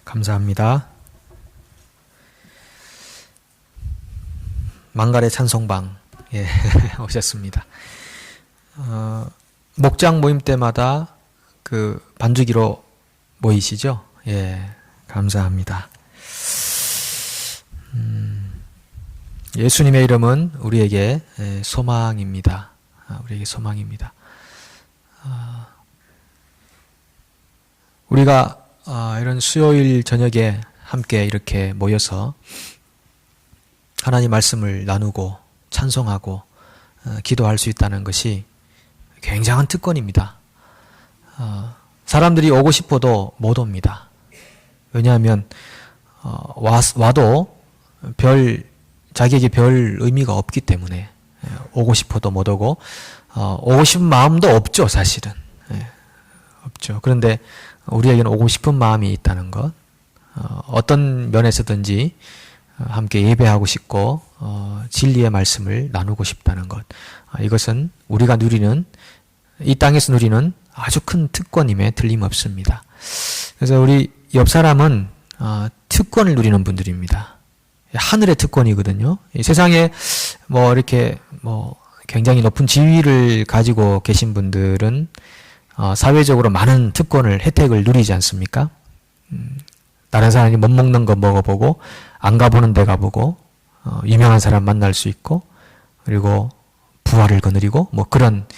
감사합니다. 망갈의 찬송방 오셨습니다. 목장 모임 때마다 그 반주기로 모이시죠? 감사합니다. 예수님의 이름은 우리에게 소망입니다. 우리에게 소망입니다. 우리가 이런 수요일 저녁에 함께 이렇게 모여서 하나님 말씀을 나누고 찬송하고 기도할 수 있다는 것이 굉장한 특권입니다. 사람들이 오고 싶어도 못 옵니다. 왜냐하면 와도 자기에게 별 의미가 없기 때문에 오고 싶어도 못 오고 오고 싶은 마음도 없죠, 사실은. 없죠. 그런데 우리에게는 오고 싶은 마음이 있다는 것, 어떤 면에서든지 함께 예배하고 싶고 진리의 말씀을 나누고 싶다는 것, 이것은 우리가 누리는, 이 땅에서 누리는 아주 큰 특권임에 틀림없습니다. 그래서 우리 옆 사람은 특권을 누리는 분들입니다. 하늘의 특권이거든요. 이 세상에 이렇게 굉장히 높은 지위를 가지고 계신 분들은 사회적으로 많은 특권을, 혜택을 누리지 않습니까? 다른 사람이 못 먹는 거 먹어보고, 안 가보는 데 가보고, 유명한 사람 만날 수 있고, 그리고 부활을 거느리고, 그런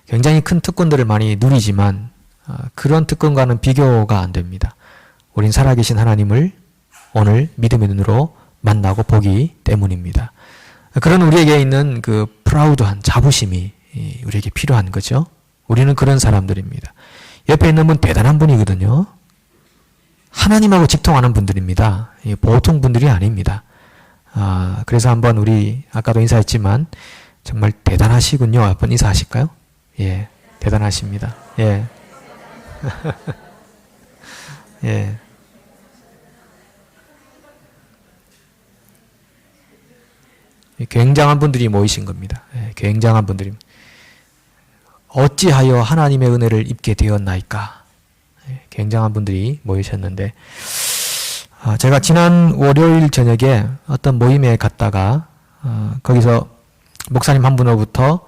굉장히 큰 특권들을 많이 누리지만, 그런 특권과는 비교가 안 됩니다. 우린 살아계신 하나님을 오늘 믿음의 눈으로 만나고 보기 때문입니다. 그런 우리에게 있는 그 프라우드한 자부심이 우리에게 필요한 거죠. 우리는 그런 사람들입니다. 옆에 있는 분 대단한 분이거든요. 하나님하고 직통하는 분들입니다. 보통 분들이 아닙니다. 그래서 한번 우리 아까도 인사했지만 정말 대단하시군요. 한번 인사하실까요? 대단하십니다. 굉장한 분들이 모이신 겁니다. 굉장한 분들이. 어찌하여 하나님의 은혜를 입게 되었나이까. 굉장한 분들이 모이셨는데, 제가 지난 월요일 저녁에 어떤 모임에 갔다가 거기서 목사님 한 분으로부터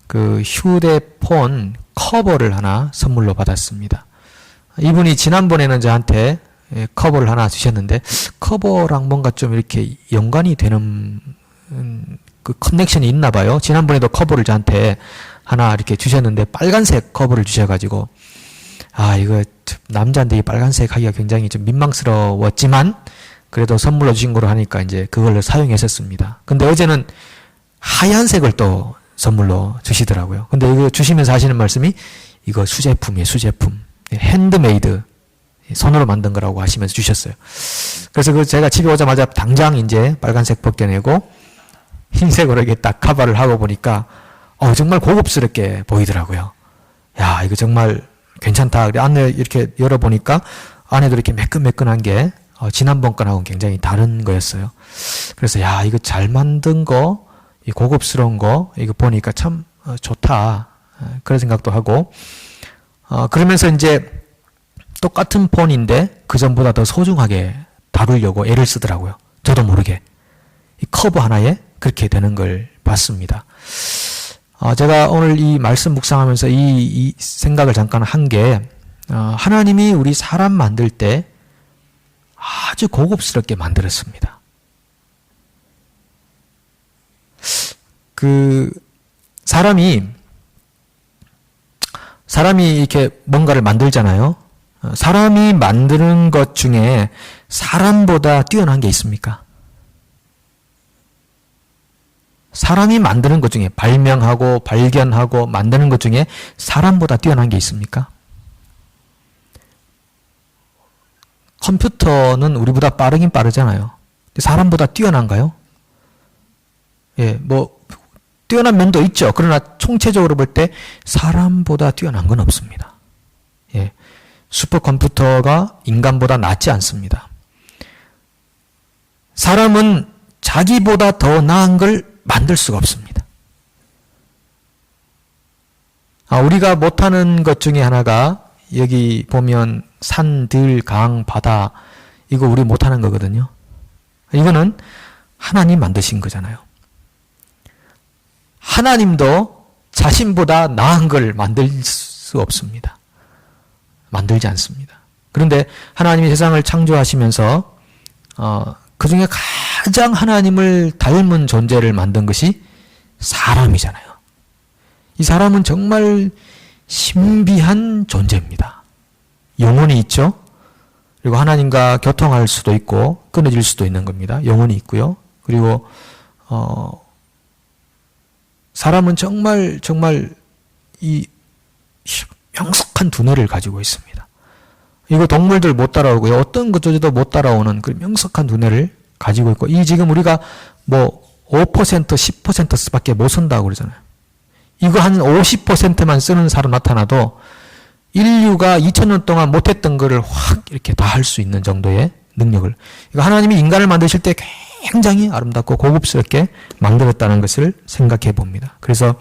그 휴대폰 커버를 하나 선물로 받았습니다. 이분이 지난번에는 저한테 커버를 하나 주셨는데, 커버랑 뭔가 좀 이렇게 연관이 되는 그 커넥션이 있나 봐요. 지난번에도 커버를 저한테 하나 이렇게 주셨는데, 빨간색 커버를 주셔가지고, 이거 남자인데 이 빨간색 하기가 굉장히 좀 민망스러웠지만, 그래도 선물로 주신 거로 하니까 이제 그걸로 사용했었습니다. 근데 어제는 하얀색을 또 선물로 주시더라고요. 근데 이거 주시면서 하시는 말씀이, 이거 수제품이에요, 수제품. 핸드메이드. 손으로 만든 거라고 하시면서 주셨어요. 그래서 제가 집에 오자마자 당장 이제 빨간색 벗겨내고, 흰색으로 이렇게 딱 커버를 하고 보니까, 정말 고급스럽게 보이더라고요. 야, 이거 정말 괜찮다. 안에 이렇게 열어보니까 안에도 이렇게 매끈매끈한 게 지난번 거하고는 굉장히 다른 거였어요. 그래서 이거 잘 만든 거, 이 고급스러운 거, 이거 보니까 참 좋다. 그런 생각도 하고, 그러면서 이제 똑같은 폰인데 그 전보다 더 소중하게 다루려고 애를 쓰더라고요. 저도 모르게. 이 커버 하나에 그렇게 되는 걸 봤습니다. 제가 오늘 이 말씀 묵상하면서 이 생각을 잠깐 한 게, 하나님이 우리 사람 만들 때 아주 고급스럽게 만들었습니다. 사람이 이렇게 뭔가를 만들잖아요. 사람이 만드는 것 중에 사람보다 뛰어난 게 있습니까? 사람이 만드는 것 중에, 발명하고 발견하고 만드는 것 중에 사람보다 뛰어난 게 있습니까? 컴퓨터는 우리보다 빠르긴 빠르잖아요. 사람보다 뛰어난가요? 뛰어난 면도 있죠. 그러나 총체적으로 볼 때 사람보다 뛰어난 건 없습니다. 슈퍼컴퓨터가 인간보다 낫지 않습니다. 사람은 자기보다 더 나은 걸 만들 수가 없습니다. 우리가 못하는 것 중에 하나가, 여기 보면 산, 들, 강, 바다, 이거 우리 못하는 거거든요. 이거는 하나님 만드신 거잖아요. 하나님도 자신보다 나은 걸 만들 수 없습니다. 만들지 않습니다. 그런데 하나님이 세상을 창조하시면서 그 중에 가장 하나님을 닮은 존재를 만든 것이 사람이잖아요. 이 사람은 정말 신비한 존재입니다. 영혼이 있죠. 그리고 하나님과 교통할 수도 있고 끊어질 수도 있는 겁니다. 영혼이 있고요. 그리고 사람은 정말 이 명석한 두뇌를 가지고 있습니다. 이거 동물들 못 따라오고요. 어떤 것조차도 못 따라오는 그 명석한 두뇌를 가지고 있고, 이 지금 우리가 뭐 5%, 10%밖에 못 쓴다고 그러잖아요. 이거 한 50%만 쓰는 사람 나타나도 인류가 2000년 동안 못했던 거를 확 이렇게 다 할 수 있는 정도의 능력을, 이거 하나님이 인간을 만드실 때 굉장히 아름답고 고급스럽게 만들었다는 것을 생각해 봅니다. 그래서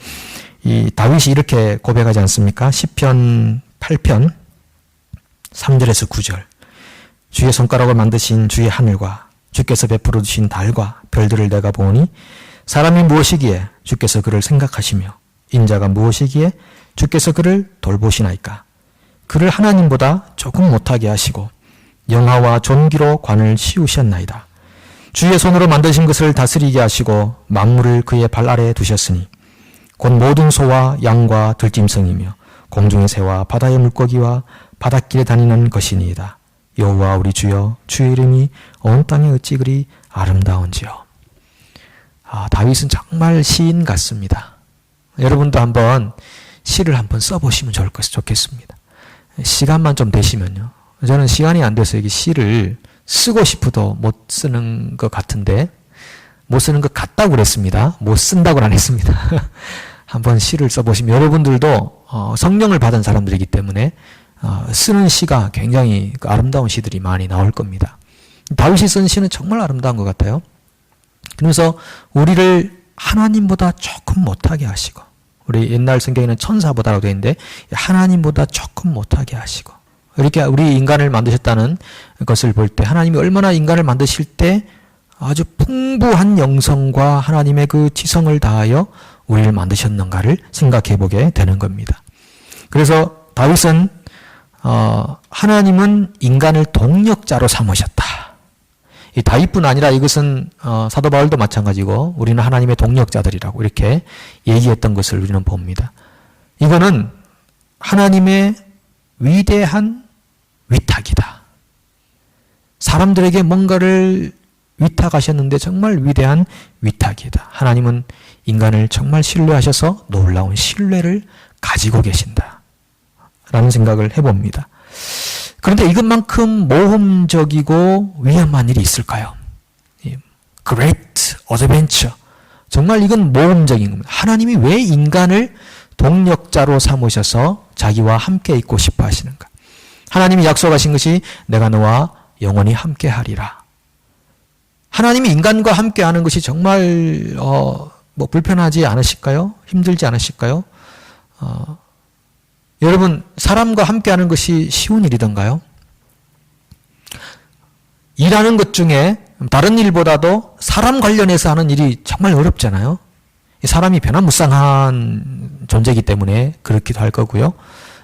이 다윗이 이렇게 고백하지 않습니까? 시편 8편 3절에서 9절. 주의 손가락을 만드신 주의 하늘과 주께서 베풀어 주신 달과 별들을 내가 보니 사람이 무엇이기에 주께서 그를 생각하시며 인자가 무엇이기에 주께서 그를 돌보시나이까. 그를 하나님보다 조금 못하게 하시고 영화와 존귀로 관을 씌우셨나이다. 주의 손으로 만드신 것을 다스리게 하시고 만물을 그의 발 아래에 두셨으니 곧 모든 소와 양과 들짐승이며 공중의 새와 바다의 물고기와 바닷길에 다니는 것이니이다. 여호와 우리 주여, 주의 이름이 온 땅에 어찌 그리 아름다운지요. 다윗은 정말 시인 같습니다. 여러분도 한번 시를 한번 써보시면 좋겠습니다. 시간만 좀 되시면요. 저는 시간이 안 돼서 이게 시를 쓰고 싶어도 못 쓰는 것 같은데, 못 쓰는 것 같다고 그랬습니다. 못 쓴다고는 안 했습니다. 한번 시를 써보시면, 여러분들도 성령을 받은 사람들이기 때문에 쓰는 시가 굉장히 아름다운 시들이 많이 나올 겁니다. 다윗이 쓴 시는 정말 아름다운 것 같아요. 그래서 우리를 하나님보다 조금 못하게 하시고, 우리 옛날 성경에는 천사보다라고 되어 있는데 하나님보다 조금 못하게 하시고, 이렇게 우리 인간을 만드셨다는 것을 볼 때 하나님이 얼마나 인간을 만드실 때 아주 풍부한 영성과 하나님의 그 지성을 다하여 우리를 만드셨는가를 생각해 보게 되는 겁니다. 그래서 다윗은 하나님은 인간을 동력자로 삼으셨다. 이 다윗뿐 아니라 이것은 사도 바울도 마찬가지고 우리는 하나님의 동력자들이라고 이렇게 얘기했던 것을 우리는 봅니다. 이거는 하나님의 위대한 위탁이다. 사람들에게 뭔가를 위탁하셨는데 정말 위대한 위탁이다. 하나님은 인간을 정말 신뢰하셔서 놀라운 신뢰를 가지고 계신다. 라는 생각을 해봅니다. 그런데 이것만큼 모험적이고 위험한 일이 있을까요? Great Adventure. 정말 이건 모험적인 겁니다. 하나님이 왜 인간을 동력자로 삼으셔서 자기와 함께 있고 싶어 하시는가? 하나님이 약속하신 것이 내가 너와 영원히 함께 하리라. 하나님이 인간과 함께 하는 것이 정말 불편하지 않으실까요? 힘들지 않으실까요? 여러분, 사람과 함께 하는 것이 쉬운 일이던가요? 일하는 것 중에 다른 일보다도 사람 관련해서 하는 일이 정말 어렵잖아요. 사람이 변화무쌍한 존재이기 때문에 그렇기도 할 거고요.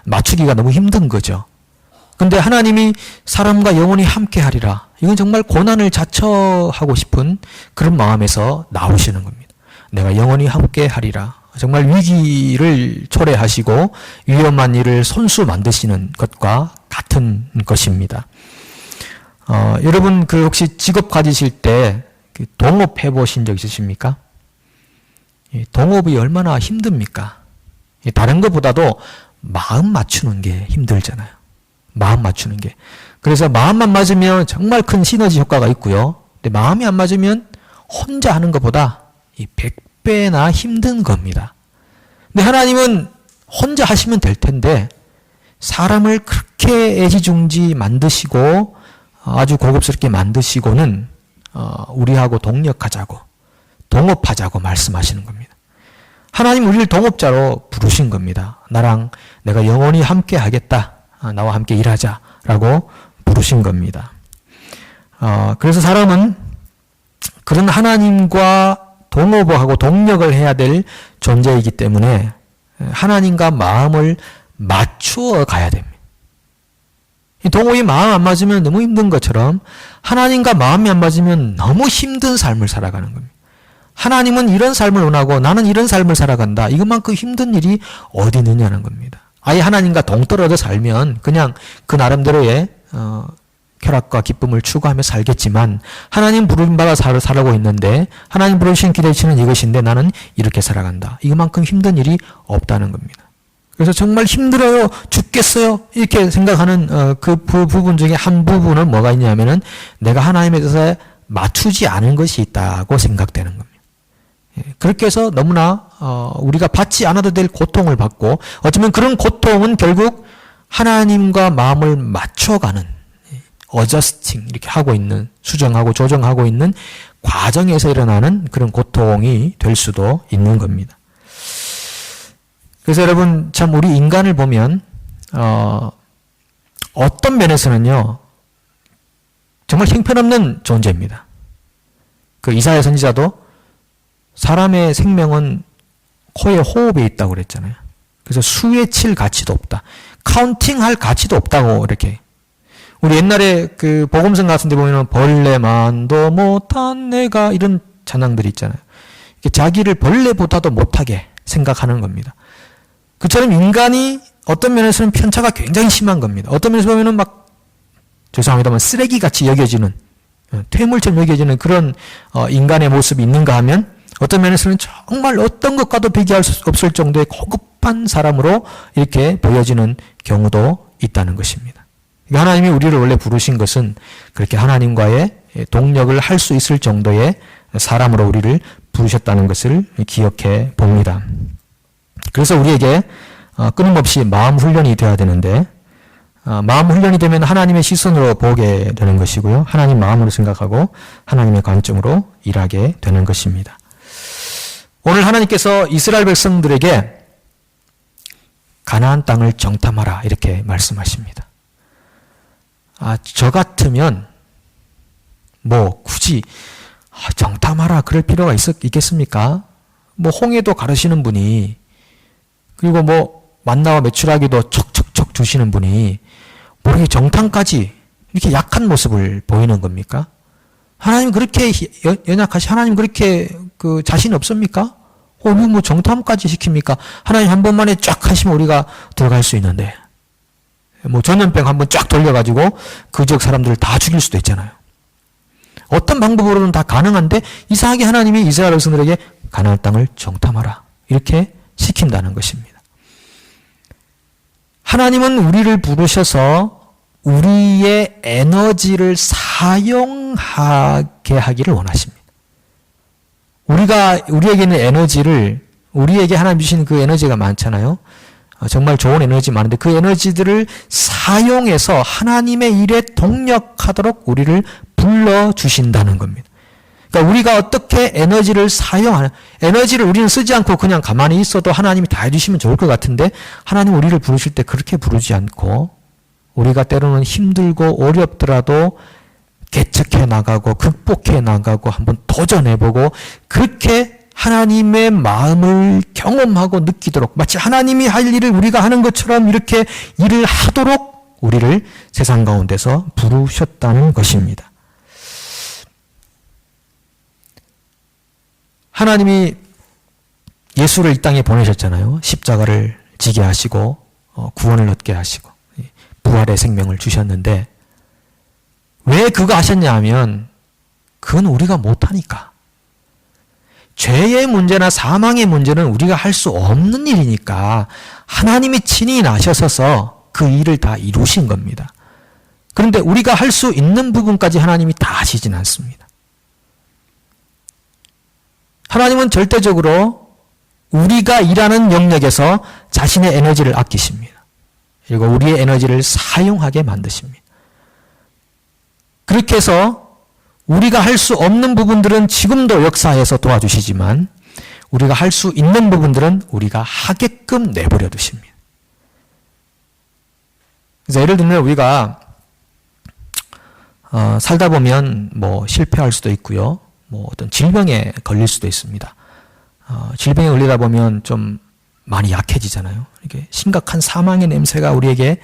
맞추기가 너무 힘든 거죠. 근데 하나님이 사람과 영원히 함께 하리라. 이건 정말 고난을 자처하고 싶은 그런 마음에서 나오시는 겁니다. 내가 영원히 함께 하리라. 정말 위기를 초래하시고 위험한 일을 손수 만드시는 것과 같은 것입니다. 여러분 혹시 직업 가지실 때 동업 해보신 적 있으십니까? 동업이 얼마나 힘듭니까? 다른 것보다도 마음 맞추는 게 힘들잖아요. 마음 맞추는 게. 그래서 마음만 맞으면 정말 큰 시너지 효과가 있고요. 근데 마음이 안 맞으면 혼자 하는 것보다 100배나 힘든 겁니다. 근데 하나님은 혼자 하시면 될 텐데 사람을 그렇게 애지중지 만드시고 아주 고급스럽게 만드시고는 우리하고 동력하자고, 동업하자고 말씀하시는 겁니다. 하나님 우리를 동업자로 부르신 겁니다. 나랑 내가 영원히 함께 하겠다. 나와 함께 일하자라고 부르신 겁니다. 그래서 사람은 그런 하나님과 동업하고 동력을 해야 될 존재이기 때문에 하나님과 마음을 맞추어 가야 됩니다. 이 동업이 마음 안 맞으면 너무 힘든 것처럼 하나님과 마음이 안 맞으면 너무 힘든 삶을 살아가는 겁니다. 하나님은 이런 삶을 원하고 나는 이런 삶을 살아간다. 이것만큼 힘든 일이 어디 있느냐는 겁니다. 아예 하나님과 동떨어져 살면 그냥 그 나름대로의 쾌락과 기쁨을 추구하며 살겠지만 하나님 부름받아 살아가고 있는데 하나님 부르신 기대치는 이것인데 나는 이렇게 살아간다. 이것만큼 힘든 일이 없다는 겁니다. 그래서 정말 힘들어요. 죽겠어요. 이렇게 생각하는 그 부분 중에 한 부분은 뭐가 있냐면은 내가 하나님에 대해서 맞추지 않은 것이 있다고 생각되는 겁니다. 그렇게 해서 너무나 우리가 받지 않아도 될 고통을 받고 어쩌면 그런 고통은 결국 하나님과 마음을 맞춰가는 어저스팅 이렇게 하고 있는 수정하고 조정하고 있는 과정에서 일어나는 그런 고통이 될 수도 있는 겁니다. 그래서 여러분 참 우리 인간을 보면 어떤 면에서는요 정말 형편없는 존재입니다. 그 이사야 선지자도 사람의 생명은 코에 호흡에 있다고 그랬잖아요. 그래서 수에 칠 가치도 없다. 카운팅할 가치도 없다고 이렇게. 우리 옛날에 그 복음성 같은 데 보면 벌레만도 못한 내가 이런 찬양들이 있잖아요. 자기를 벌레보다도 못하게 생각하는 겁니다. 그처럼 인간이 어떤 면에서는 편차가 굉장히 심한 겁니다. 어떤 면에서 보면은 막 죄송합니다만 쓰레기같이 여겨지는 퇴물처럼 여겨지는 그런 인간의 모습이 있는가 하면 어떤 면에서는 정말 어떤 것과도 비교할 수 없을 정도의 고급한 사람으로 이렇게 보여지는 경우도 있다는 것입니다. 하나님이 우리를 원래 부르신 것은 그렇게 하나님과의 동력을 할 수 있을 정도의 사람으로 우리를 부르셨다는 것을 기억해 봅니다. 그래서 우리에게 끊임없이 마음 훈련이 되어야 되는데 마음 훈련이 되면 하나님의 시선으로 보게 되는 것이고요. 하나님 마음으로 생각하고 하나님의 관점으로 일하게 되는 것입니다. 오늘 하나님께서 이스라엘 백성들에게 가나안 땅을 정탐하라 이렇게 말씀하십니다. 저 같으면 뭐 굳이 정탐하라 그럴 필요가 있겠습니까? 뭐 홍해도 가르시는 분이 그리고 뭐 만나와 매출하기도 척척척 주시는 분이 뭐 이렇게 정탐까지 이렇게 약한 모습을 보이는 겁니까? 하나님 그렇게 연약하시 하나님 그렇게 그 자신 없습니까? 뭐 정탐까지 시킵니까? 하나님 한 번만에 쫙 하시면 우리가 들어갈 수 있는데 뭐 전염병 한번 쫙 돌려가지고 그 지역 사람들을 다 죽일 수도 있잖아요. 어떤 방법으로는 다 가능한데 이상하게 하나님이 이스라엘 백성들에게 가나안 땅을 정탐하라 이렇게 시킨다는 것입니다. 하나님은 우리를 부르셔서 우리의 에너지를 사용하게 하기를 원하십니다. 우리에게 있는 에너지를 우리에게 하나님 주신 그 에너지가 많잖아요. 정말 좋은 에너지 많은데 그 에너지들을 사용해서 하나님의 일에 동력하도록 우리를 불러주신다는 겁니다. 그러니까 우리가 어떻게 에너지를 사용하는, 에너지를 우리는 쓰지 않고 그냥 가만히 있어도 하나님이 다 해주시면 좋을 것 같은데 하나님 우리를 부르실 때 그렇게 부르지 않고 우리가 때로는 힘들고 어렵더라도 개척해 나가고 극복해 나가고 한번 도전해보고 그렇게 하나님의 마음을 경험하고 느끼도록 마치 하나님이 할 일을 우리가 하는 것처럼 이렇게 일을 하도록 우리를 세상 가운데서 부르셨다는 것입니다. 하나님이 예수를 이 땅에 보내셨잖아요. 십자가를 지게 하시고 구원을 얻게 하시고 부활의 생명을 주셨는데 왜 그거 하셨냐 하면 그건 우리가 못하니까. 죄의 문제나 사망의 문제는 우리가 할 수 없는 일이니까 하나님이 친히 나셔서 그 일을 다 이루신 겁니다. 그런데 우리가 할 수 있는 부분까지 하나님이 다 하시진 않습니다. 하나님은 절대적으로 우리가 일하는 영역에서 자신의 에너지를 아끼십니다. 그리고 우리의 에너지를 사용하게 만드십니다. 그렇게 해서 우리가 할 수 없는 부분들은 지금도 역사에서 도와주시지만 우리가 할 수 있는 부분들은 우리가 하게끔 내버려 두십니다. 그래서 예를 들면 우리가 살다 보면 뭐 실패할 수도 있고요. 뭐 어떤 질병에 걸릴 수도 있습니다. 질병에 걸리다 보면 좀 많이 약해지잖아요. 이게 심각한 사망의 냄새가 우리에게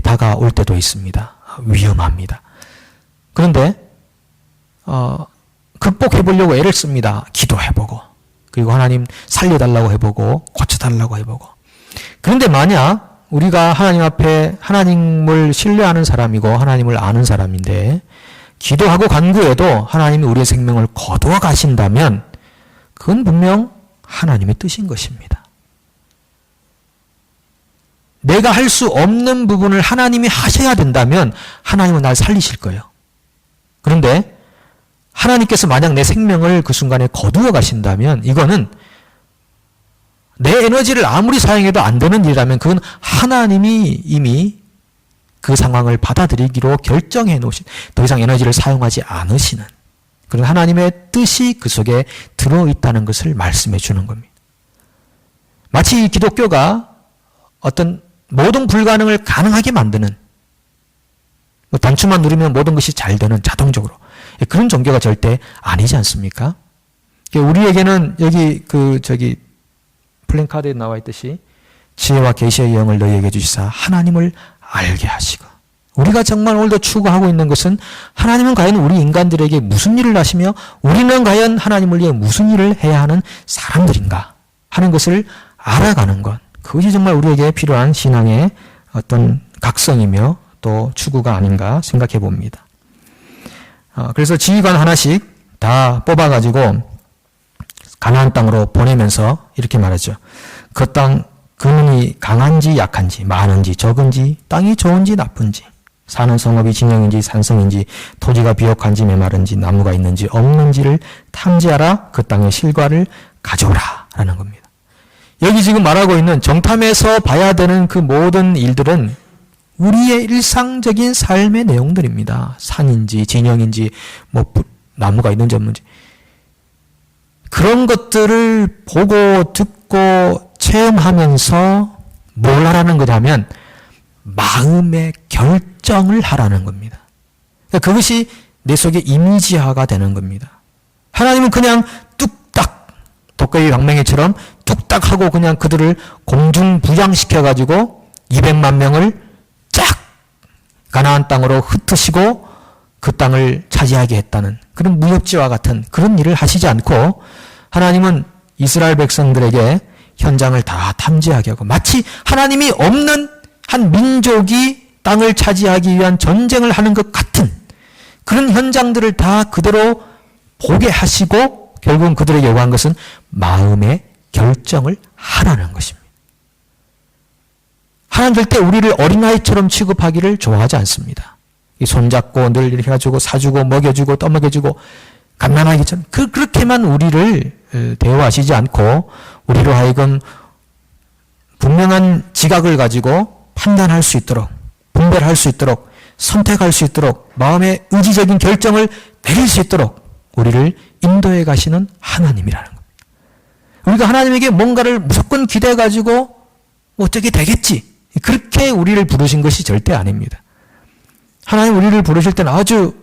다가올 때도 있습니다. 위험합니다. 그런데 극복해 보려고 애를 씁니다. 기도해보고, 그리고 하나님 살려달라고 해보고, 고쳐달라고 해보고. 그런데 만약 우리가 하나님 앞에 하나님을 신뢰하는 사람이고 하나님을 아는 사람인데 기도하고 간구해도 하나님이 우리의 생명을 거두어 가신다면 그건 분명 하나님의 뜻인 것입니다. 내가 할 수 없는 부분을 하나님이 하셔야 된다면 하나님은 날 살리실 거예요. 그런데 하나님께서 만약 내 생명을 그 순간에 거두어 가신다면 이거는 내 에너지를 아무리 사용해도 안 되는 일이라면 그건 하나님이 이미 그 상황을 받아들이기로 결정해 놓으신, 더 이상 에너지를 사용하지 않으시는 그런 하나님의 뜻이 그 속에 들어있다는 것을 말씀해 주는 겁니다. 마치 기독교가 어떤 모든 불가능을 가능하게 만드는, 단추만 누르면 모든 것이 잘 되는 자동적으로 그런 종교가 절대 아니지 않습니까? 우리에게는 여기 플랜카드에 나와 있듯이 지혜와 계시의 영을 너희에게 주시사 하나님을 알게 하시고, 우리가 정말 오늘도 추구하고 있는 것은 하나님은 과연 우리 인간들에게 무슨 일을 하시며 우리는 과연 하나님을 위해 무슨 일을 해야 하는 사람들인가 하는 것을 알아가는 것, 그것이 정말 우리에게 필요한 신앙의 어떤 각성이며 또 추구가 아닌가 생각해 봅니다. 그래서 지휘관 하나씩 다 뽑아가지고 가나안 땅으로 보내면서 이렇게 말하죠. 그 땅 근원이 강한지 약한지, 많은지 적은지, 땅이 좋은지 나쁜지, 사는 성읍이 진영인지 산성인지, 토지가 비옥한지 메마른지, 나무가 있는지 없는지를 탐지하라. 그 땅의 실과를 가져오라 라는 겁니다. 여기 지금 말하고 있는 정탐에서 봐야 되는 그 모든 일들은 우리의 일상적인 삶의 내용들입니다. 산인지 진영인지 뭐 나무가 있는지 없는지 그런 것들을 보고 듣고 체험하면서 뭘 하라는 거냐면 마음의 결정을 하라는 겁니다. 그러니까 그것이 내 속에 이미지화가 되는 겁니다. 하나님은 그냥 뚝딱 도깨비 방맹이처럼 뚝딱 하고 그냥 그들을 공중부양시켜가지고 200만 명을 쫙 가나안 땅으로 흩으시고 그 땅을 차지하게 했다는 그런 무협지와 같은 그런 일을 하시지 않고 하나님은 이스라엘 백성들에게 현장을 다 탐지하게 하고 마치 하나님이 없는 한 민족이 땅을 차지하기 위한 전쟁을 하는 것 같은 그런 현장들을 다 그대로 보게 하시고 결국은 그들에게 요구한 것은 마음의 결정을 하라는 것입니다. 하나님 절대 우리를 어린아이처럼 취급하기를 좋아하지 않습니다. 손잡고 늘 이렇게 해가지고 사주고 먹여주고 떠먹여주고 갓난아기처럼 그렇게만 우리를 대우하시지 않고 우리로 하여금 분명한 지각을 가지고 판단할 수 있도록 분별할 수 있도록 선택할 수 있도록 마음의 의지적인 결정을 내릴 수 있도록 우리를 인도해 가시는 하나님이라는 겁니다. 우리가 하나님에게 뭔가를 무조건 기대해 가지고 어떻게 되겠지 그렇게 우리를 부르신 것이 절대 아닙니다. 하나님 우리를 부르실 때는 아주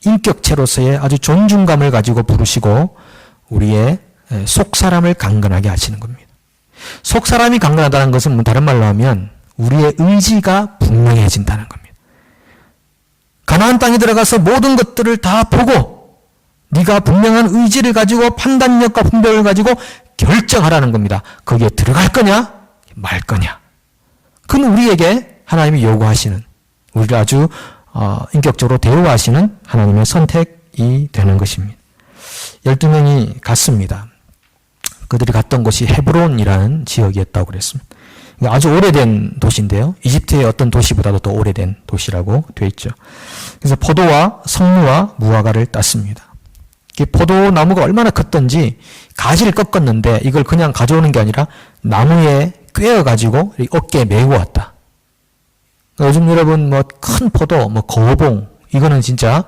인격체로서의 아주 존중감을 가지고 부르시고 우리의 속사람을 강건하게 하시는 겁니다. 속사람이 강건하다는 것은 다른 말로 하면 우리의 의지가 분명해진다는 겁니다. 가나안 땅에 들어가서 모든 것들을 다 보고 네가 분명한 의지를 가지고 판단력과 분별을 가지고 결정하라는 겁니다. 거기에 들어갈 거냐 말 거냐. 그건 우리에게 하나님이 요구하시는 우리를 아주 인격적으로 대우하시는 하나님의 선택이 되는 것입니다. 12명이 갔습니다. 그들이 갔던 곳이 헤브론이라는 지역이었다고 그랬습니다. 아주 오래된 도시인데요. 이집트의 어떤 도시보다도 더 오래된 도시라고 되어 있죠. 그래서 포도와 석류와 무화과를 땄습니다. 포도나무가 얼마나 컸던지 가지를 꺾었는데 이걸 그냥 가져오는 게 아니라 나무에 꿰어가지고 어깨에 메고 왔다. 요즘 여러분 큰 포도, 거봉 이거는 진짜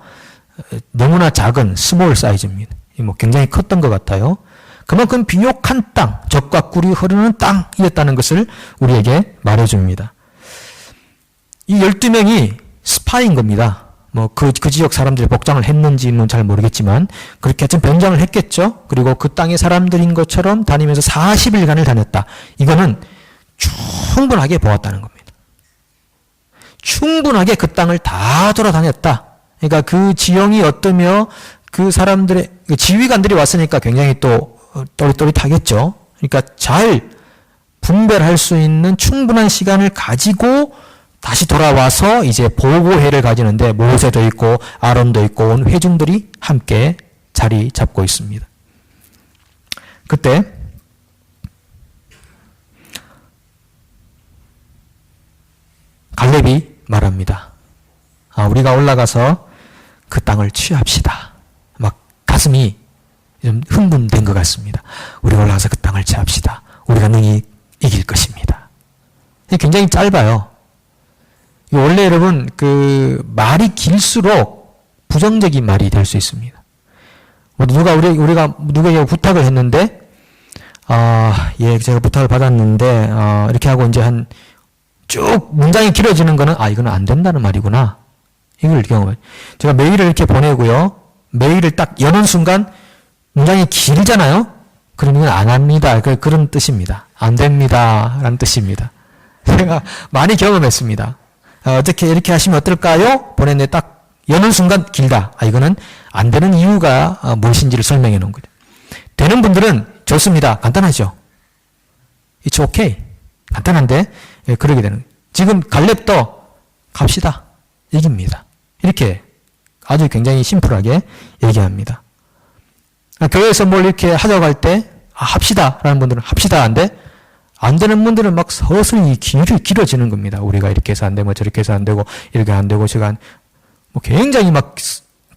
너무나 작은 스몰 사이즈입니다. 굉장히 컸던 것 같아요. 그만큼 비옥한 땅, 젖과 꿀이 흐르는 땅이었다는 것을 우리에게 말해줍니다. 이 12명이 스파인 겁니다. 뭐 그 지역 사람들이 복장을 했는지는 잘 모르겠지만 그렇게 하여튼 변장을 했겠죠. 그리고 그 땅의 사람들인 것처럼 다니면서 40일간을 다녔다. 이거는 충분하게 보았다는 겁니다. 충분하게 그 땅을 다 돌아다녔다. 그러니까 그 지형이 어떠며 그 사람들의 지휘관들이 왔으니까 굉장히 또 또릿또릿하겠죠. 그러니까 잘 분별할 수 있는 충분한 시간을 가지고 다시 돌아와서 이제 보고회를 가지는데 모세도 있고 아론도 있고 온 회중들이 함께 자리 잡고 있습니다. 그때 갈렙이 말합니다. 우리가 올라가서 그 땅을 취합시다. 막 가슴이 좀 흥분된 것 같습니다. 우리가 올라가서 그 땅을 취합시다. 우리가 능히 이길 것입니다. 굉장히 짧아요. 원래 여러분 그 말이 길수록 부정적인 말이 될 수 있습니다. 우리가 누구에게 부탁을 했는데 예, 제가 부탁을 받았는데 이렇게 하고 이제 한 쭉 문장이 길어지는 거는 이거는 안 된다는 말이구나. 이걸 경험해요. 제가 메일을 이렇게 보내고요. 메일을 딱 여는 순간 문장이 길잖아요. 그러면 이건 안 합니다. 그런 뜻입니다. 안 됩니다. 라는 뜻입니다. 제가 많이 경험했습니다. 어떻게 이렇게 하시면 어떨까요? 보냈는데 딱 여는 순간 길다. 이거는 안 되는 이유가 무엇인지를 설명해 놓은 거죠. 되는 분들은 좋습니다. 간단하죠. It's okay. 간단한데 그러게 되는 거예요. 지금 갈렙도 갑시다. 이깁니다. 이렇게 아주 굉장히 심플하게 얘기합니다. 교회에서 뭘 이렇게 하자고 할 때 합시다 라는 분들은 합시다 한데 안 되는 분들은 막 서서히 길어지는 겁니다. 우리가 이렇게 해서 안 되고 저렇게 해서 안 되고 이렇게 안 되고 시간 뭐 굉장히 막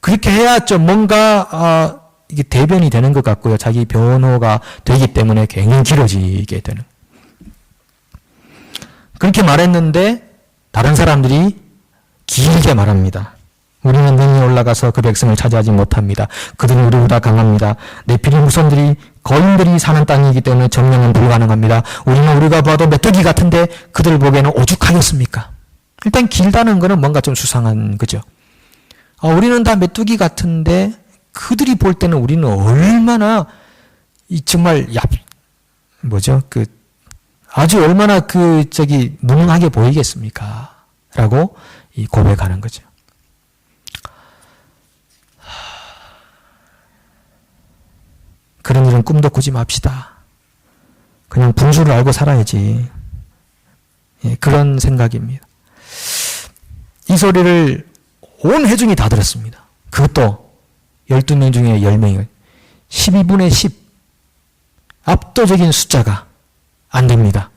그렇게 해야 좀 뭔가 이게 대변이 되는 것 같고요. 자기 변호가 되기 때문에 굉장히 길어지게 되는. 그렇게 말했는데 다른 사람들이 길게 말합니다. 우리는 능히 올라가서 그 백성을 차지하지 못합니다. 그들은 우리보다 강합니다. 네피림 후손들이 거인들이 사는 땅이기 때문에 점령은 불가능합니다. 우리는 우리가 봐도 메뚜기 같은데 그들 보기에는 오죽하겠습니까? 일단 길다는 거는 뭔가 좀 수상한 거죠. 우리는 다 메뚜기 같은데 그들이 볼 때는 우리는 얼마나 정말 아주 얼마나 무능하게 보이겠습니까? 라고 고백하는 거죠. 그런 일은 꿈도 꾸지 맙시다. 그냥 분수를 알고 살아야지. 그런 생각입니다. 이 소리를 온 회중이 다 들었습니다. 그것도 12명 중에 10명이 12분의 10 압도적인 숫자가 안 됩니다.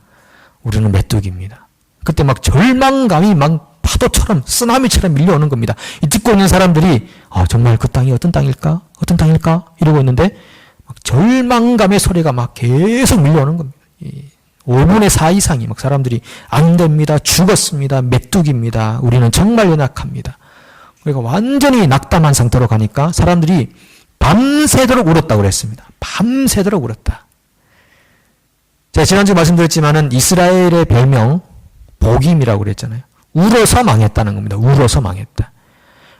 우리는 메뚜기입니다. 그때 막 절망감이 막 파도처럼 쓰나미처럼 밀려오는 겁니다. 이 듣고 있는 사람들이 정말 그 땅이 어떤 땅일까? 어떤 땅일까? 이러고 있는데 막 절망감의 소리가 막 계속 밀려오는 겁니다. 5분의 4 이상이 막 사람들이 안 됩니다. 죽었습니다. 메뚜기입니다. 우리는 정말 연약합니다. 그러니까 완전히 낙담한 상태로 가니까 사람들이 밤새도록 울었다고 그랬습니다. 밤새도록 울었다. 제가 지난주에 말씀드렸지만은 이스라엘의 별명 복임이라고 그랬잖아요. 울어서 망했다는 겁니다. 울어서 망했다.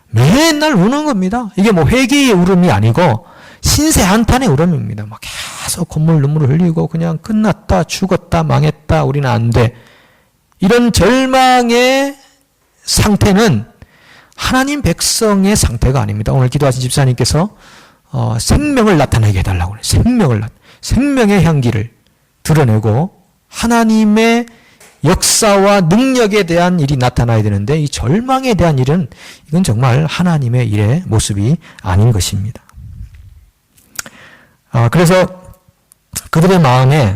맨날 우는 겁니다. 이게 뭐 회개의 울음이 아니고 신세 한탄의 울음입니다. 막 계속 콧물 눈물을 흘리고 그냥 끝났다, 죽었다, 망했다, 우리는 안 돼. 이런 절망의 상태는 하나님 백성의 상태가 아닙니다. 오늘 기도하신 집사님께서 생명을 나타나게 해달라고 해요. 생명의 향기를 드러내고 하나님의 역사와 능력에 대한 일이 나타나야 되는데 이 절망에 대한 일은 이건 정말 하나님의 일의 모습이 아닌 것입니다. 그래서 그들의 마음에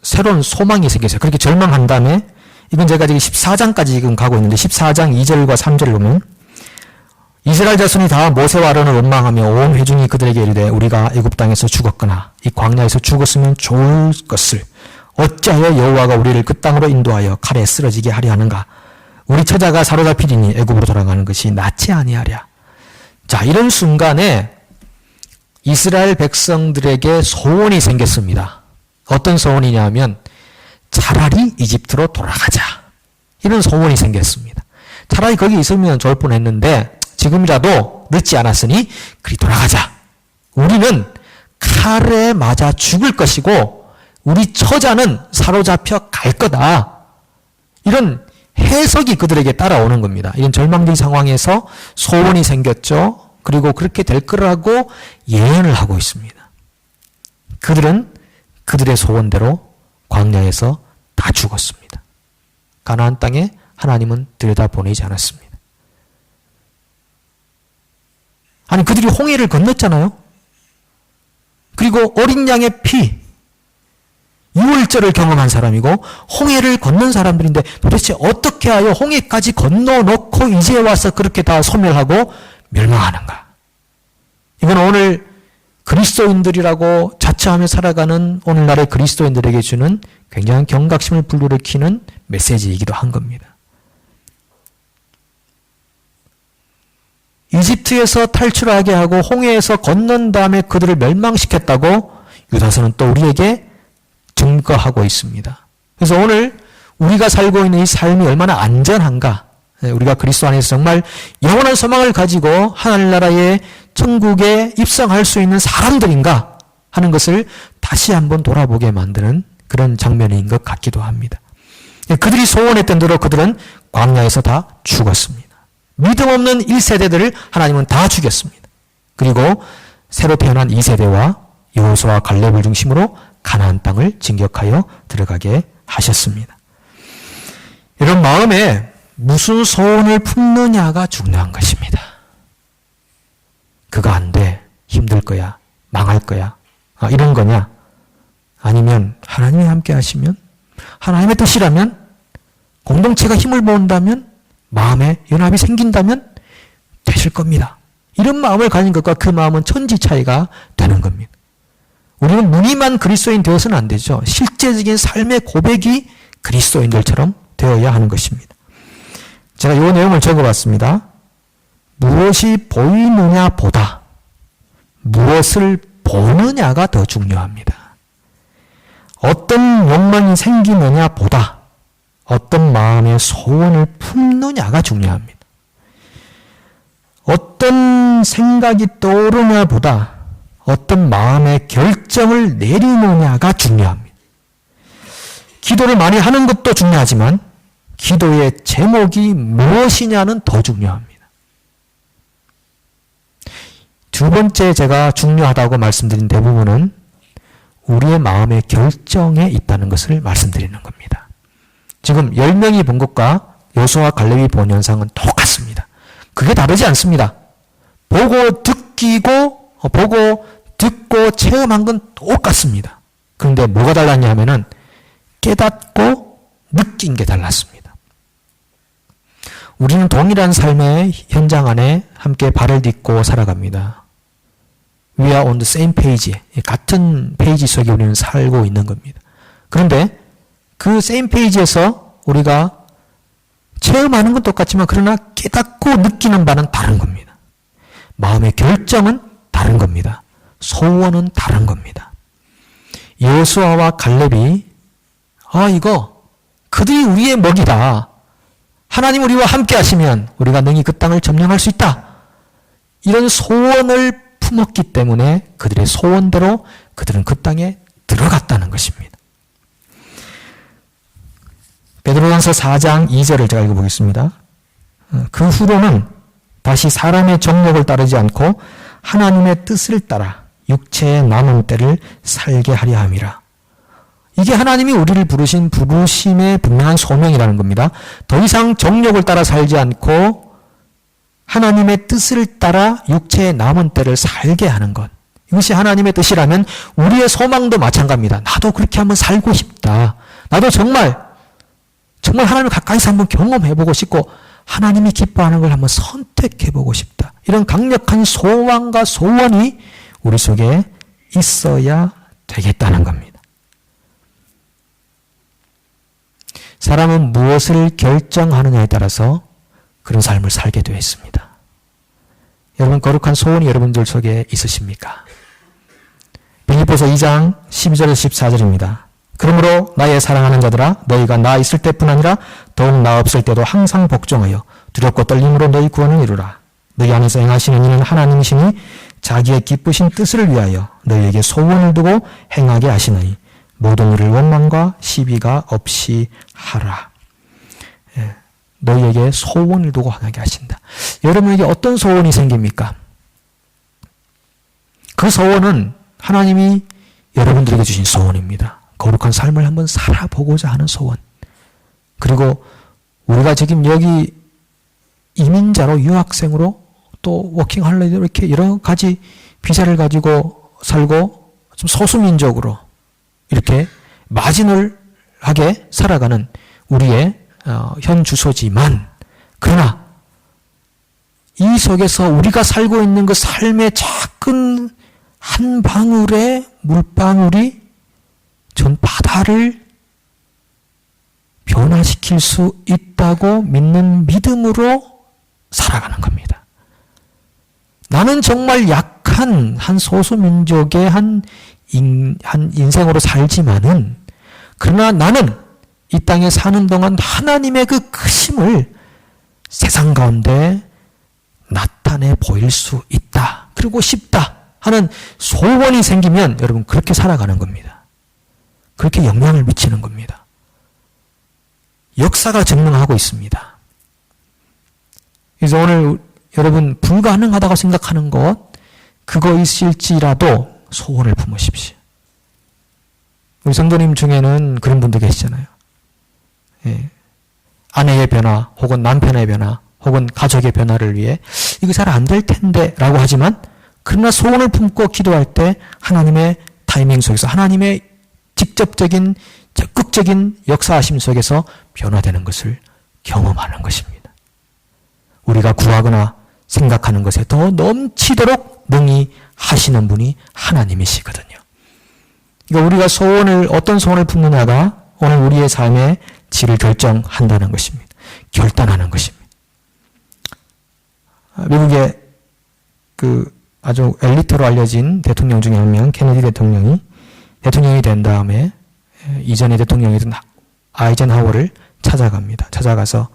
새로운 소망이 생겼어요. 그렇게 절망한 다음에 이건 제가 지금 14장까지 지금 가고 있는데 14장 2절과 3절을 보면 이스라엘 자손이 다 모세와 아론을 원망하며 온 회중이 그들에게 이르되 우리가 애굽 땅에서 죽었거나 이 광야에서 죽었으면 좋을 것을 어찌하여 여호와가 우리를 그 땅으로 인도하여 칼에 쓰러지게 하려 하는가? 우리 처자가 사로잡히리니 애굽으로 돌아가는 것이 낫지 아니하랴. 자, 이런 순간에 이스라엘 백성들에게 소원이 생겼습니다. 어떤 소원이냐 하면 차라리 이집트로 돌아가자. 이런 소원이 생겼습니다. 차라리 거기 있으면 좋을 뻔했는데 지금이라도 늦지 않았으니 그리 돌아가자. 우리는 칼에 맞아 죽을 것이고 우리 처자는 사로잡혀 갈 거다. 이런 해석이 그들에게 따라오는 겁니다. 이런 절망적인 상황에서 소원이 생겼죠. 그리고 그렇게 될 거라고 예언을 하고 있습니다. 그들은 그들의 소원대로 광야에서 다 죽었습니다. 가나안 땅에 하나님은 들여다보내지 않았습니다. 아니 그들이 홍해를 건넜잖아요. 그리고 어린 양의 피, 유월절을 경험한 사람이고 홍해를 건넌 사람들인데 도대체 어떻게 하여 홍해까지 건너놓고 이제 와서 그렇게 다 소멸하고 멸망하는가? 이건 오늘 그리스도인들이라고 자처하며 살아가는 오늘날의 그리스도인들에게 주는 굉장한 경각심을 불러일으키는 메시지이기도 한 겁니다. 이집트에서 탈출하게 하고 홍해에서 건넌 다음에 그들을 멸망시켰다고 유다서는 또 우리에게 증거하고 있습니다. 그래서 오늘 우리가 살고 있는 이 삶이 얼마나 안전한가, 우리가 그리스도 안에서 정말 영원한 소망을 가지고 하늘나라의 천국에 입성할 수 있는 사람들인가 하는 것을 다시 한번 돌아보게 만드는 그런 장면인 것 같기도 합니다. 그들이 소원했던 대로 그들은 광야에서 다 죽었습니다. 믿음 없는 1세대들을 하나님은 다 죽였습니다. 그리고 새로 태어난 2세대와 여호수아와 갈렙을 중심으로 가나안 땅을 진격하여 들어가게 하셨습니다. 이런 마음에 무슨 소원을 품느냐가 중요한 것입니다. 그거 안 돼. 힘들 거야. 망할 거야. 이런 거냐? 아니면 하나님이 함께 하시면, 하나님의 뜻이라면, 공동체가 힘을 모은다면, 마음에 연합이 생긴다면 되실 겁니다. 이런 마음을 가진 것과 그 마음은 천지 차이가 되는 겁니다. 우리는 무늬만 그리스도인 되어서는 안 되죠. 실제적인 삶의 고백이 그리스도인들처럼 되어야 하는 것입니다. 제가 이 내용을 적어봤습니다. 무엇이 보이느냐 보다 무엇을 보느냐가 더 중요합니다. 어떤 욕망이 생기느냐 보다 어떤 마음의 소원을 품느냐가 중요합니다. 어떤 생각이 떠오르냐 보다 어떤 마음의 결정을 내리느냐가 중요합니다. 기도를 많이 하는 것도 중요하지만 기도의 제목이 무엇이냐는 더 중요합니다. 두 번째 제가 중요하다고 말씀드린 대부분은 우리의 마음의 결정에 있다는 것을 말씀드리는 겁니다. 지금 10명이 본 것과 여호수아와 갈렙이 본 현상은 똑같습니다. 그게 다르지 않습니다. 보고 듣고 체험한 건 똑같습니다. 그런데 뭐가 달랐냐 하면은 깨닫고 느낀 게 달랐습니다. 우리는 동일한 삶의 현장 안에 함께 발을 딛고 살아갑니다. We are on the same page. 같은 페이지 속에 우리는 살고 있는 겁니다. 그런데 그 same page에서 우리가 체험하는 건 똑같지만 그러나 깨닫고 느끼는 바는 다른 겁니다. 마음의 결정은 다른 겁니다. 소원은 다른 겁니다. 여호수아와 갈렙이 이거 그들이 우리의 먹이다. 하나님 우리와 함께 하시면 우리가 능히 그 땅을 점령할 수 있다. 이런 소원을 품었기 때문에 그들의 소원대로 그들은 그 땅에 들어갔다는 것입니다. 베드로전서 4장 2절을 제가 읽어보겠습니다. 그 후로는 다시 사람의 정욕을 따르지 않고 하나님의 뜻을 따라 육체의 남은 때를 살게 하려 함이라. 이게 하나님이 우리를 부르신 부르심의 분명한 소명이라는 겁니다. 더 이상 정욕을 따라 살지 않고 하나님의 뜻을 따라 육체의 남은 때를 살게 하는 것. 이것이 하나님의 뜻이라면 우리의 소망도 마찬가지입니다. 나도 그렇게 한번 살고 싶다. 나도 정말 하나님을 가까이서 한번 경험해보고 싶고 하나님이 기뻐하는 걸 한번 선택해보고 싶다. 이런 강력한 소망과 소원이 우리 속에 있어야 되겠다는 겁니다. 사람은 무엇을 결정하느냐에 따라서 그런 삶을 살게 되어 있습니다. 여러분 거룩한 소원이 여러분들 속에 있으십니까? 빌립보서 2장 12절에서 14절입니다. 그러므로 나의 사랑하는 자들아 너희가 나 있을 때뿐 아니라 더욱 나 없을 때도 항상 복종하여 두렵고 떨림으로 너희 구원을 이루라. 너희 안에서 행하시는 이는 하나님이시니 자기의 기쁘신 뜻을 위하여 너희에게 소원을 두고 행하게 하시나니 모든 일을 원망과 시비가 없이 하라. 예, 너희에게 소원을 두고 행하게 하신다. 여러분에게 어떤 소원이 생깁니까? 그 소원은 하나님이 여러분들에게 주신 소원입니다. 거룩한 삶을 한번 살아보고자 하는 소원. 그리고 우리가 지금 여기 이민자로 유학생으로 또 워킹홀리데이 이렇게 여러 가지 비자를 가지고 살고 좀 소수민족으로 이렇게 마지노하게 살아가는 우리의 현 주소지만, 그러나 이 속에서 우리가 살고 있는 그 삶의 작은 한 방울의 물방울이 전 바다를 변화시킬 수 있다고 믿는 믿음으로 살아가는 겁니다. 나는 정말 약한 한 소수민족의 한 인생으로 살지만은, 그러나 나는 이 땅에 사는 동안 하나님의 그 크심을 세상 가운데 나타내 보일 수 있다. 그리고 싶다 하는 소원이 생기면 여러분 그렇게 살아가는 겁니다. 그렇게 영향을 미치는 겁니다. 역사가 증명하고 있습니다. 그래서 오늘 여러분 불가능하다고 생각하는 것, 그거 있을지라도 소원을 품으십시오. 우리 성도님 중에는 그런 분들 계시잖아요. 예. 아내의 변화 혹은 남편의 변화 혹은 가족의 변화를 위해 이거 잘 안 될 텐데 라고 하지만, 그러나 소원을 품고 기도할 때 하나님의 타이밍 속에서 하나님의 직접적인 적극적인 역사하심 속에서 변화되는 것을 경험하는 것입니다. 우리가 구하거나 생각하는 것에 더 넘치도록 능히 하시는 분이 하나님이시거든요. 그러니까 우리가 어떤 소원을 품느냐가 오늘 우리의 삶의 질을 결정한다는 것입니다. 결단하는 것입니다. 미국의 아주 엘리트로 알려진 대통령 중에 한 명, 케네디 대통령이 된 다음에 이전의 대통령이던 아이젠하워를 찾아갑니다. 찾아가서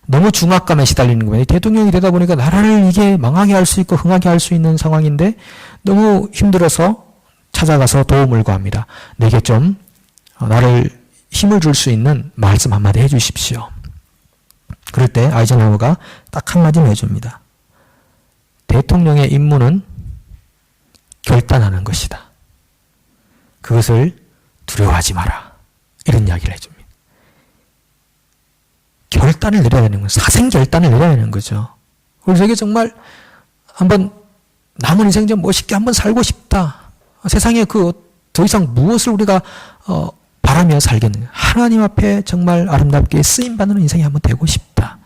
너무 중압감에 시달리는 거예요. 대통령이 되다 보니까 나라를 이게 망하게 할 수 있고 흥하게 할 수 있는 상황인데 너무 힘들어서 찾아가서 도움을 구합니다. 내게 좀 나를 힘을 줄 수 있는 말씀 한마디 해주십시오. 그럴 때 아이젠하워가 딱 한마디만 해줍니다. 대통령의 임무는 결단하는 것이다. 그것을 두려워하지 마라. 이런 이야기를 해줍니다. 결단을 내려야 되는 거예요. 사생결단을 내려야 되는 거죠. 그래서 이게 정말 한번 남은 인생 좀 멋있게 한번 살고 싶다. 세상에 더 이상 무엇을 우리가 바라며 살겠느냐. 하나님 앞에 정말 아름답게 쓰임받는 인생이 한번 되고 싶다.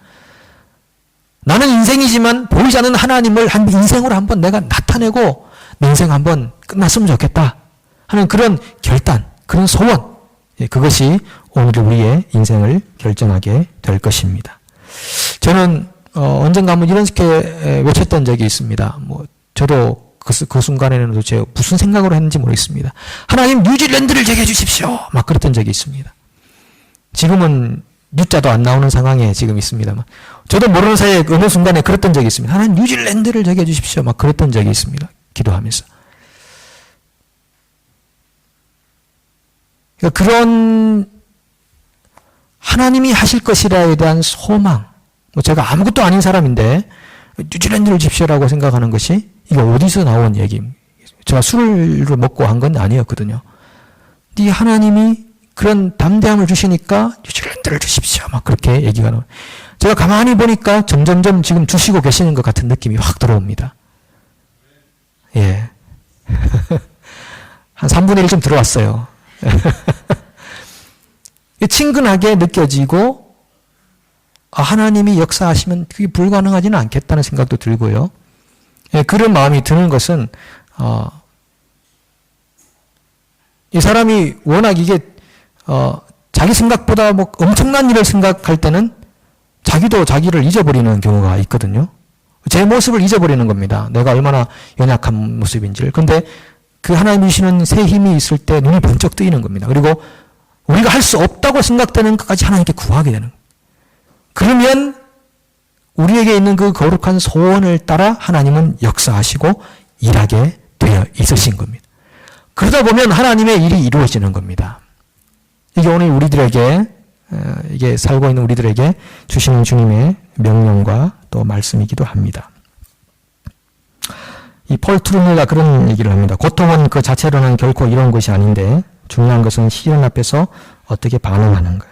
나는 인생이지만 보이지 않는 하나님을 한 인생으로 한번 내가 나타내고 내 인생 한번 끝났으면 좋겠다 하는 그런 결단, 그런 소원, 그것이 오늘 우리의 인생을 결정하게 될 것입니다. 저는 언젠가 한번 이렇게 외쳤던 적이 있습니다. 저도 그 순간에는 도대체 무슨 생각으로 했는지 모르겠습니다. 하나님 뉴질랜드를 제게 주십시오. 막 그랬던 적이 있습니다. 지금은 뉴자도 안 나오는 상황에 지금 있습니다만, 저도 모르는 사이에 어느 순간에 그랬던 적이 있습니다. 하나님 뉴질랜드를 제게 주십시오. 막 그랬던 적이 있습니다. 기도하면서. 그러니까 그런 하나님이 하실 것이라에 대한 소망, 제가 아무것도 아닌 사람인데 뉴질랜드를 주십시오라고 생각하는 것이 이게 어디서 나온 얘기입니까? 제가 술을 먹고 한 건 아니었거든요. 이 하나님이 그런 담대함을 주시니까 뉴질랜드를 주십시오. 막 그렇게 얘기가 나와요. 제가 가만히 보니까 점점점 지금 주시고 계시는 것 같은 느낌이 확 들어옵니다. 예. 한 3분의 1좀 들어왔어요. 친근하게 느껴지고, 하나님이 역사하시면 그게 불가능하지는 않겠다는 생각도 들고요. 예, 그런 마음이 드는 것은, 이 사람이 워낙 이게, 자기 생각보다 엄청난 일을 생각할 때는 자기도 자기를 잊어버리는 경우가 있거든요. 제 모습을 잊어버리는 겁니다. 내가 얼마나 연약한 모습인지를. 근데 그 하나님이 주시는 새 힘이 있을 때 눈이 번쩍 뜨이는 겁니다. 그리고 우리가 할 수 없다고 생각되는 것까지 하나님께 구하게 되는 거예요. 그러면 우리에게 있는 그 거룩한 소원을 따라 하나님은 역사하시고 일하게 되어 있으신 겁니다. 그러다 보면 하나님의 일이 이루어지는 겁니다. 이게 오늘 우리들에게, 이게 살고 있는 우리들에게 주시는 주님의 명령과 또 말씀이기도 합니다. 이 폴 트루네가 그런 얘기를 합니다. 고통은 그 자체로는 결코 이런 것이 아닌데 중요한 것은 시련 앞에서 어떻게 반응하는가.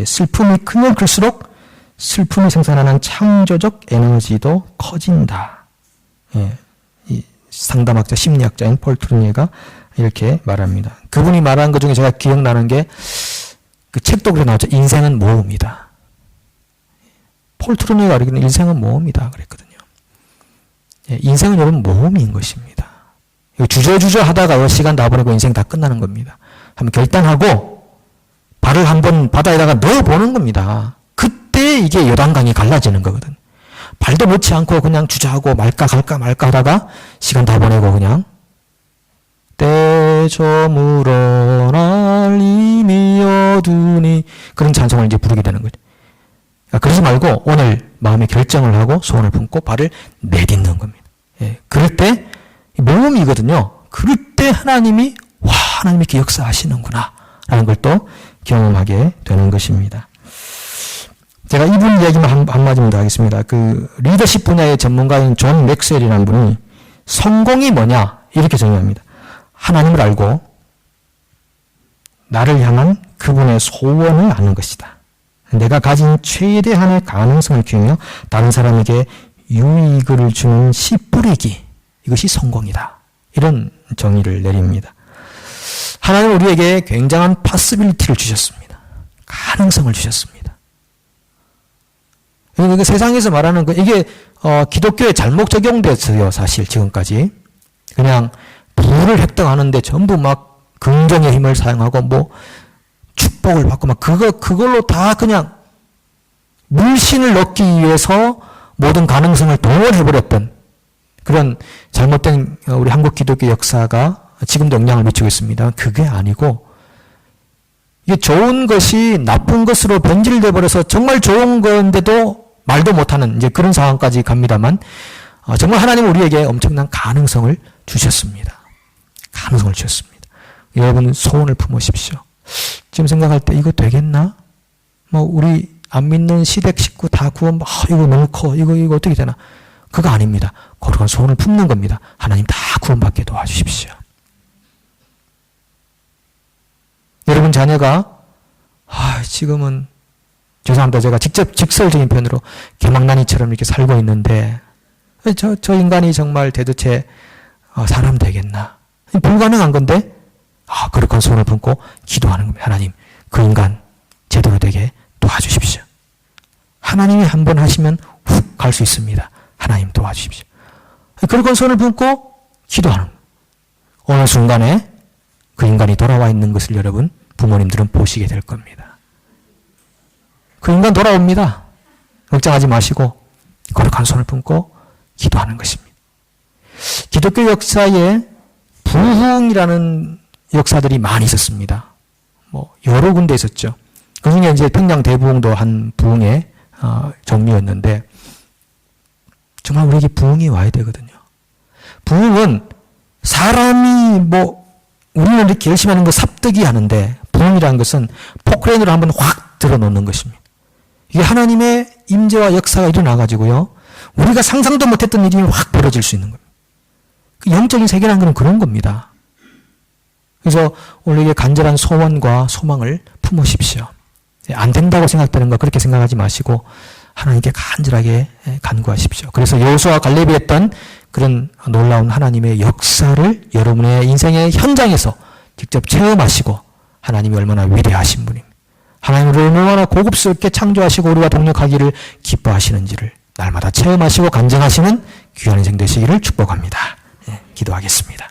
슬픔이 크면 클수록 슬픔이 생산하는 창조적 에너지도 커진다. 예, 이 상담학자, 심리학자인 폴 트루네가 이렇게 말합니다. 그분이 말한 것 중에 제가 기억나는 게 그 책도 그래 나오죠. 인생은 모험이다. 폴 트루네가 이르기는 인생은 모험이다 그랬거든요. 예, 인생은 여러분 모험인 것입니다. 주저주저 하다가 시간 다 보내고 인생 다 끝나는 겁니다. 한번 결단하고 발을 한번 바다에다가 넣어보는 겁니다. 그때 이게 요단강이 갈라지는 거거든. 발도 놓지 않고 그냥 주저하고 말까 갈까 말까 하다가 시간 다 보내고 그냥 때 저물어 날림이 어두니 그런 찬송을 이제 부르게 되는 거죠. 그러지 말고 오늘 마음의 결정을 하고 소원을 품고 발을 내딛는 겁니다. 예, 그럴 때 모험이거든요. 그럴 때 하나님이 하나님이 이렇게 역사하시는구나 라는 걸 또 경험하게 되는 것입니다. 제가 이분 이야기만 한마디만 더 하겠습니다. 그 리더십 분야의 전문가인 존 맥스웰이라는 분이 성공이 뭐냐 이렇게 정의합니다. 하나님을 알고 나를 향한 그분의 소원을 아는 것이다. 내가 가진 최대한의 가능성을 키우며 다른 사람에게 유익을 주는 씨 뿌리기. 이것이 성공이다. 이런 정의를 내립니다. 하나님은 우리에게 굉장한 파스빌리티를 주셨습니다. 가능성을 주셨습니다. 그러니까 세상에서 말하는 거 이게 기독교에 잘못 적용됐어요. 사실 지금까지. 그냥 부를 획득하는데 전부 막 긍정의 힘을 사용하고 뭐 축복을 받고 막 그걸로 다 그냥 물신을 넣기 위해서 모든 가능성을 동원해버렸던 그런 잘못된 우리 한국 기독교 역사가 지금도 영향을 미치고 있습니다. 그게 아니고 이게 좋은 것이 나쁜 것으로 변질돼 버려서 정말 좋은 건데도 말도 못하는 이제 그런 상황까지 갑니다만 정말 하나님은 우리에게 엄청난 가능성을 주셨습니다. 가능성을 주셨습니다. 여러분 소원을 품으십시오. 지금 생각할 때 이거 되겠나? 뭐 우리 안 믿는 시댁 식구 다 구원, 이거 너무 커. 이거 어떻게 되나? 그거 아닙니다. 거룩한 소원을 품는 겁니다. 하나님 다 구원받게 도와주십시오. 여러분 자녀가 지금은 죄송합니다. 제가 직접 직설적인 표현으로 개망난이처럼 이렇게 살고 있는데 저 인간이 정말 대도체 사람 되겠나? 불가능한 건데 거룩한 소원을 품고 기도하는 겁니다. 하나님 그 인간 제대로 되게 도와주십시오. 하나님이 한 번 하시면 훅 갈 수 있습니다. 하나님 도와주십시오. 거룩한 소원을 품고 기도하는 겁니다. 어느 순간에 그 인간이 돌아와 있는 것을 여러분 부모님들은 보시게 될 겁니다. 그 인간 돌아옵니다. 걱정하지 마시고 거룩한 손을 품고 기도하는 것입니다. 기독교 역사에 부흥이라는 역사들이 많이 있었습니다. 뭐 여러 군데 있었죠. 그 중에 이제 평양 대부흥도 한 부흥의 종류였는데 정말 우리에게 부흥이 와야 되거든요. 부흥은 사람이 우리는 이렇게 열심히 하는 거 삽뜨기 하는데 부흥이라는 것은 포크레인으로 한번 확 들어놓는 것입니다. 이게 하나님의 임재와 역사가 일어나가지고요. 우리가 상상도 못했던 일이 확 벌어질 수 있는 겁니다. 영적인 세계라는 건 그런 겁니다. 그래서 우리에게 간절한 소원과 소망을 품으십시오. 안 된다고 생각되는 거 그렇게 생각하지 마시고 하나님께 간절하게 간구하십시오. 그래서 여호수아와 갈렙이 했던 그런 놀라운 하나님의 역사를 여러분의 인생의 현장에서 직접 체험하시고 하나님이 얼마나 위대하신 분입니다. 하나님을 얼마나 고급스럽게 창조하시고 우리와 동력하기를 기뻐하시는지를 날마다 체험하시고 간증하시는 귀한 인생 되시기를 축복합니다. 기도하겠습니다.